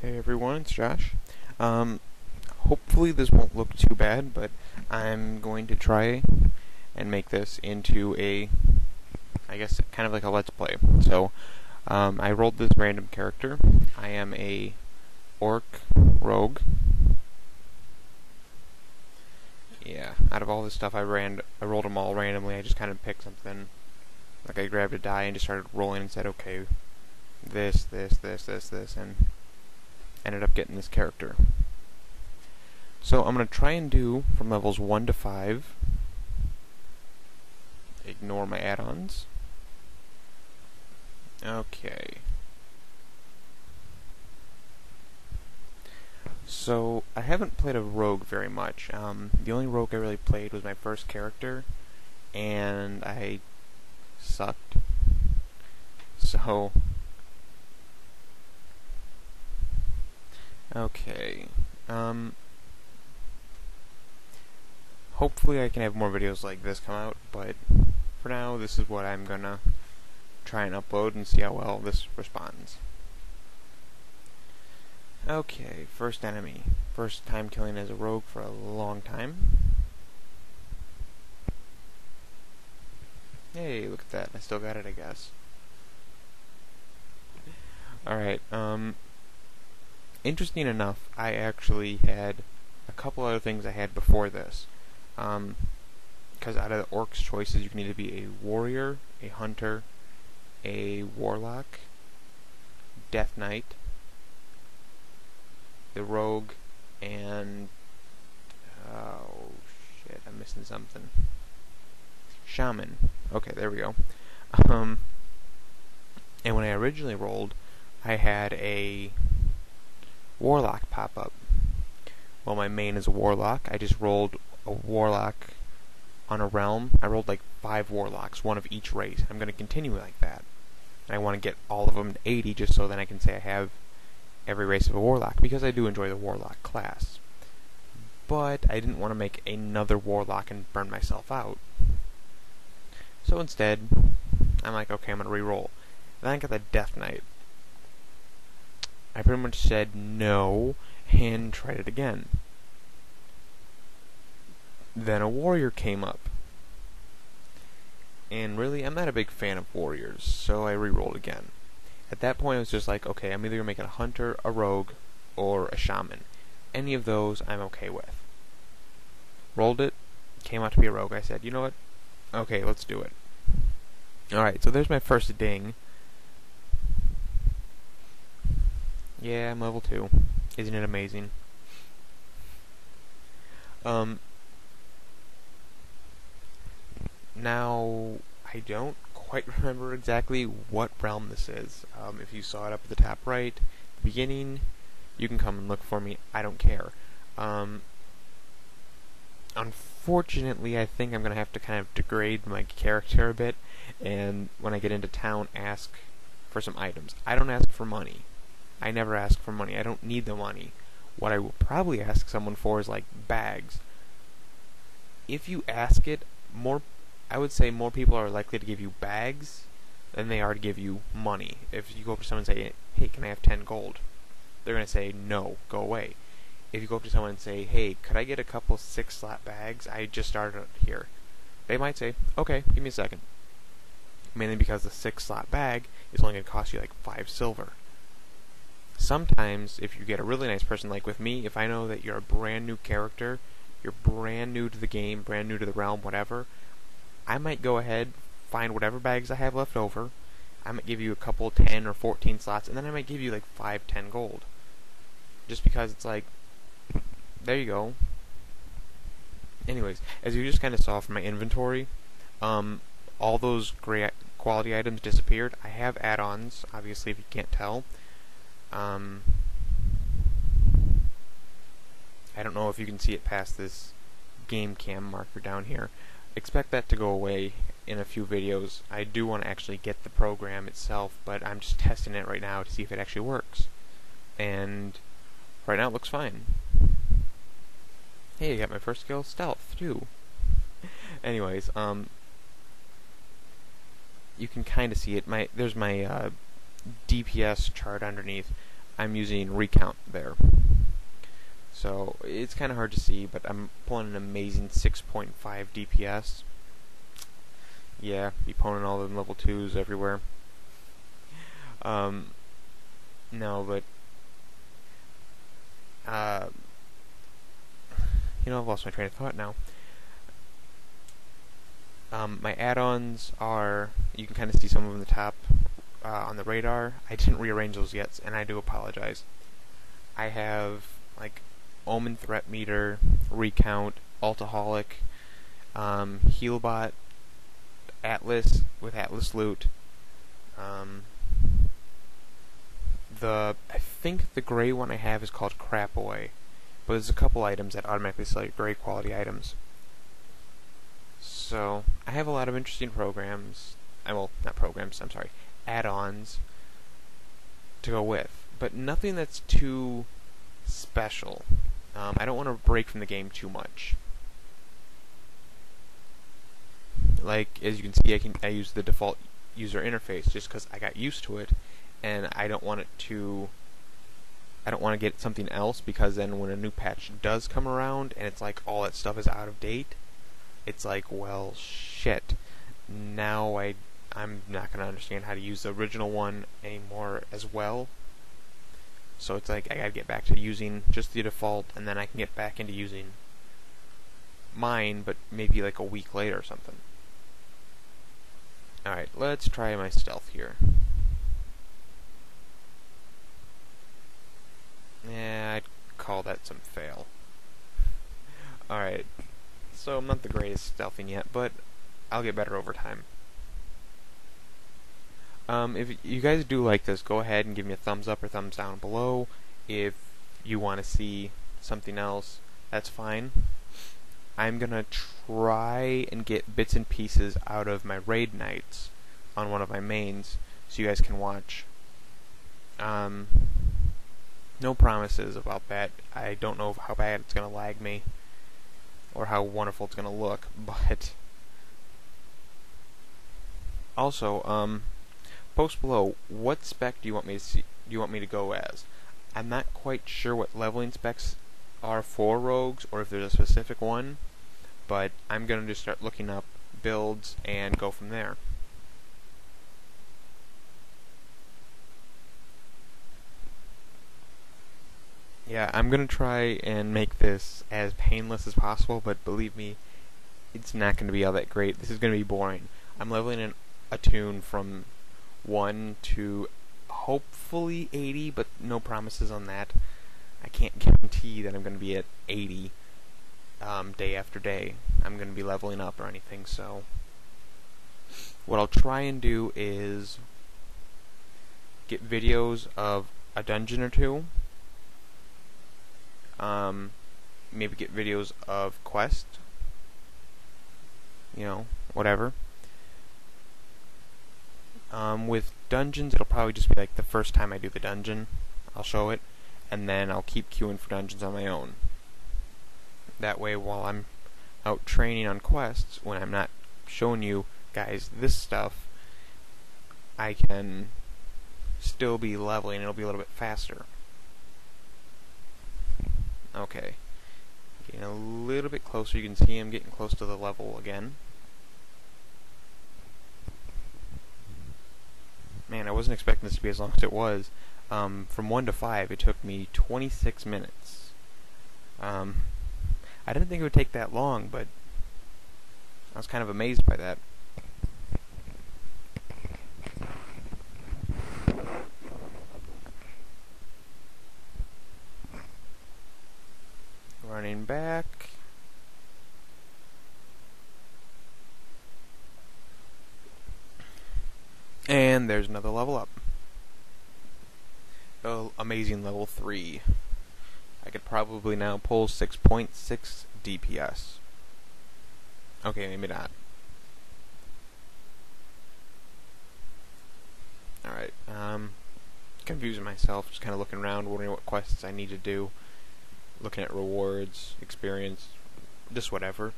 Hey everyone, it's Josh. Hopefully this won't look too bad, but I'm going to try and make this into I guess, kind of like a let's play. So, I rolled this random character. I am a orc rogue. Yeah, out of all this stuff I rolled them all randomly. I just kind of picked something. Like I grabbed a die and just started rolling and said, okay, this, and ended up getting this character. So I'm going to try and do from levels 1 to 5. Ignore my add-ons. Okay. So I haven't played a rogue very much. The only rogue I really played was my first character, and I sucked. So okay. Hopefully I can have more videos like this come out, but for now this is what I'm gonna try and upload and see how well this responds. Okay, first enemy. First time killing as a rogue for a long time. Hey, look at that. I still got it, I guess. Alright, interesting enough, I actually had a couple other things I had before this. Because out of the orc's choices, you can either be a warrior, a hunter, a warlock, death knight, the rogue, and oh shit, I'm missing something. Shaman. Okay, there we go. And when I originally rolled, I had a warlock pop up. Well, my main is a warlock. I just rolled a warlock on a realm. I rolled like 5 warlocks, one of each race. I'm going to continue like that. And I want to get all of them to 80 just so then I can say I have every race of a warlock, because I do enjoy the warlock class. But I didn't want to make another warlock and burn myself out. So instead, I'm like, okay, I'm going to re-roll. Then I got the death knight. I pretty much said no and tried it again. Then a warrior came up. And really, I'm not a big fan of warriors, so I re-rolled again. At that point, I was just like, okay, I'm either going to make it a hunter, a rogue, or a shaman. Any of those, I'm okay with. Rolled it, came out to be a rogue. I said, you know what? Okay, let's do it. Alright, so there's my first ding. Yeah, I'm level 2. Isn't it amazing? Now, I don't quite remember exactly what realm this is. If you saw it up at the top right, the beginning, you can come and look for me. I don't care. Unfortunately, I think I'm going to have to kind of degrade my character a bit, and when I get into town, ask for some items. I don't ask for money. I never ask for money. I don't need the money. What I will probably ask someone for is like bags. If you ask it, I would say more people are likely to give you bags than they are to give you money. If you go up to someone and say, hey, can I have 10 gold? They're going to say, no, go away. If you go up to someone and say, hey, could I get a couple 6-slot bags? I just started here. They might say, okay, give me a second. Mainly because the 6-slot bag is only going to cost you like 5 silver. Sometimes, if you get a really nice person like with me, if I know that you're a brand new character, you're brand new to the game, brand new to the realm, whatever, I might go ahead, find whatever bags I have left over, I might give you a couple 10 or 14 slots, and then I might give you like 5, 10 gold. Just because it's like, there you go. Anyways, as you just kind of saw from my inventory, all those great quality items disappeared. I have add-ons, obviously, if you can't tell. I don't know if you can see it past this game cam marker down here. Expect that to go away in a few videos. I do want to actually get the program itself, but I'm just testing it right now to see if it actually works. And right now it looks fine. Hey, I got my first skill, stealth, too. Anyways, you can kind of see it. There's my DPS chart underneath. I'm using recount there. So it's kind of hard to see, but I'm pulling an amazing 6.5 DPS. Yeah, be pulling all the level 2s everywhere. No, but I've lost my train of thought now. My add-ons are, you can kind of see some of them in the top on the radar. I didn't rearrange those yet, and I do apologize. I have like Omen Threat Meter, Recount, Altaholic, Healbot, Atlas with Atlas Loot. I think the gray one I have is called Crap Away, but there's a couple items that automatically select gray quality items. So I have a lot of interesting programs. Well, not programs. I'm sorry, add-ons to go with, but nothing that's too special. I don't want to break from the game too much. Like, as you can see, I use the default user interface just because I got used to it, and I don't want to get something else, because then when a new patch does come around and it's like all that stuff is out of date, it's like, well, shit. Now I'm not going to understand how to use the original one anymore as well. So it's like I gotta get back to using just the default, and then I can get back into using mine, but maybe like a week later or something. Alright, let's try my stealth here. Yeah, I'd call that some fail. Alright, so I'm not the greatest stealthing yet, but I'll get better over time. If you guys do like this, go ahead and give me a thumbs up or thumbs down below. If you want to see something else, that's fine. I'm gonna try and get bits and pieces out of my raid nights on one of my mains, so you guys can watch. No promises about that. I don't know how bad it's gonna lag me, or how wonderful it's gonna look, but also, post below what spec do you want me to see, do you want me to go as. I'm not quite sure what leveling specs are for rogues, or if there's a specific one, but I'm gonna just start looking up builds and go from there. Yeah, I'm gonna try and make this as painless as possible, but believe me, it's not gonna be all that great. This is gonna be boring. I'm leveling in a tune from 1 to hopefully 80, but no promises on that. I can't guarantee that I'm going to be at 80 day after day. I'm going to be leveling up or anything, so what I'll try and do is get videos of a dungeon or two, maybe get videos of quest, whatever. With dungeons, it'll probably just be like the first time I do the dungeon, I'll show it, and then I'll keep queuing for dungeons on my own. That way, while I'm out training on quests, when I'm not showing you guys this stuff, I can still be leveling, and it'll be a little bit faster. Okay. Getting a little bit closer, you can see I'm getting close to the level again. Man, I wasn't expecting this to be as long as it was. From 1 to 5, it took me 26 minutes. I didn't think it would take that long, but I was kind of amazed by that. Running back. And there's another level up. Oh, amazing level 3. I could probably now pull 6.6 DPS. Okay, maybe not. Alright, confusing myself, just kind of looking around, wondering what quests I need to do. Looking at rewards, experience, just whatever.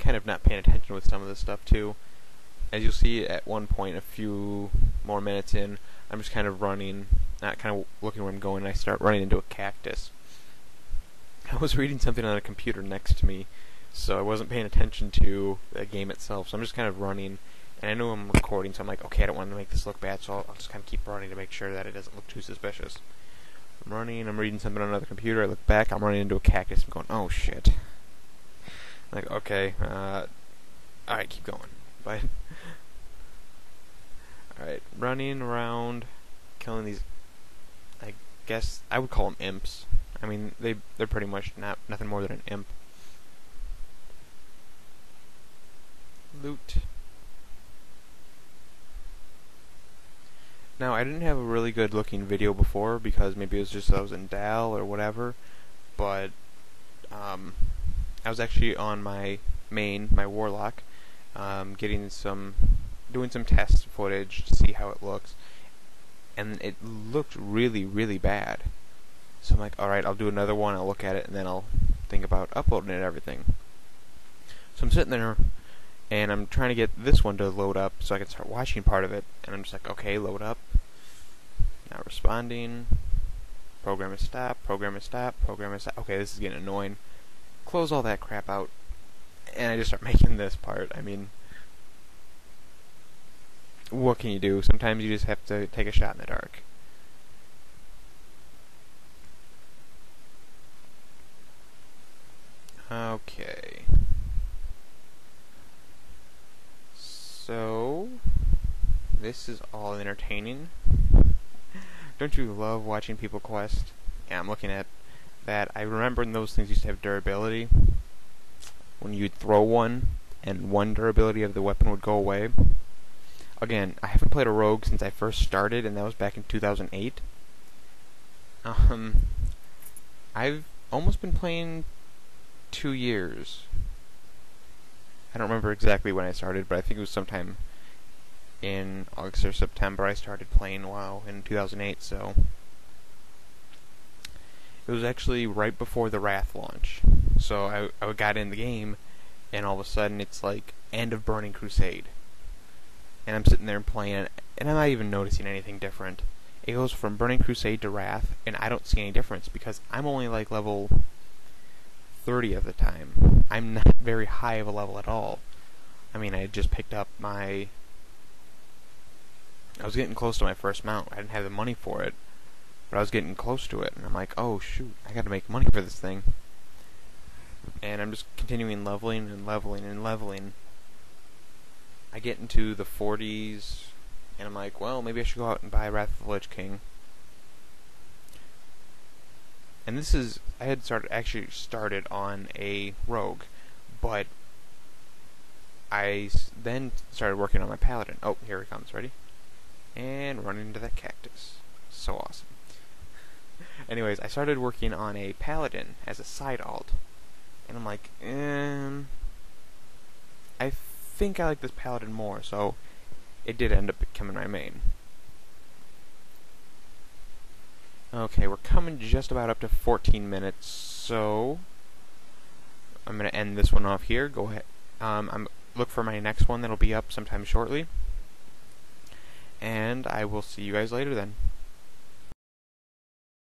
kind of not paying attention with some of this stuff too. As you'll see at one point, a few more minutes in, I'm just kind of running, not kind of looking where I'm going, and I start running into a cactus. I was reading something on a computer next to me, so I wasn't paying attention to the game itself, so I'm just kind of running, and I know I'm recording, so I'm like, okay, I don't want to make this look bad, so I'll just kind of keep running to make sure that it doesn't look too suspicious. I'm running, I'm reading something on another computer, I look back, I'm running into a cactus, I'm going, oh shit. I'm like, okay, alright, keep going. But alright, running around, killing these, I guess, I would call them imps. I mean, they're pretty much nothing more than an imp. Loot. Now, I didn't have a really good looking video before because maybe it was just I was in Dal or whatever, but I was actually on my main, my Warlock, doing some test footage to see how it looks, and it looked really, really bad. So I'm like, alright, I'll do another one, I'll look at it, and then I'll think about uploading it and everything. So I'm sitting there, and I'm trying to get this one to load up so I can start watching part of it, and I'm just like, okay, load up. Not responding. Program is stopped, program is stopped, program is stopped. Okay, this is getting annoying. Close all that crap out, and I just start making this part. I mean, what can you do? Sometimes you just have to take a shot in the dark. Okay. So, this is all entertaining. Don't you love watching people quest? Yeah, I'm looking at that. I remember when those things used to have durability. When you'd throw one, and one durability of the weapon would go away. Again, I haven't played a rogue since I first started, and that was back in 2008. I've almost been playing 2 years. I don't remember exactly when I started, but I think it was sometime in August or September I started playing WoW in 2008, so it was actually right before the Wrath launch. So I got in the game, and all of a sudden it's like end of Burning Crusade. And I'm sitting there playing, and I'm not even noticing anything different. It goes from Burning Crusade to Wrath, and I don't see any difference because I'm only like level 30 of the time. I'm not very high of a level at all. I mean, I had just picked up I was getting close to my first mount. I didn't have the money for it, but I was getting close to it, and I'm like, oh shoot, I gotta make money for this thing. And I'm just continuing leveling and leveling and leveling. I get into the 40s, and I'm like, well, maybe I should go out and buy Wrath of the Lich King. And this is, I had actually started on a rogue, but I then started working on my paladin. Oh, here he comes, ready? And running into that cactus. So awesome. Anyways, I started working on a paladin as a side alt, and I'm like, I think I like this paladin more, so it did end up becoming my main. Okay, we're coming just about up to 14 minutes, so I'm going to end this one off here. Go ahead. Look for my next one that'll be up sometime shortly. And I will see you guys later then.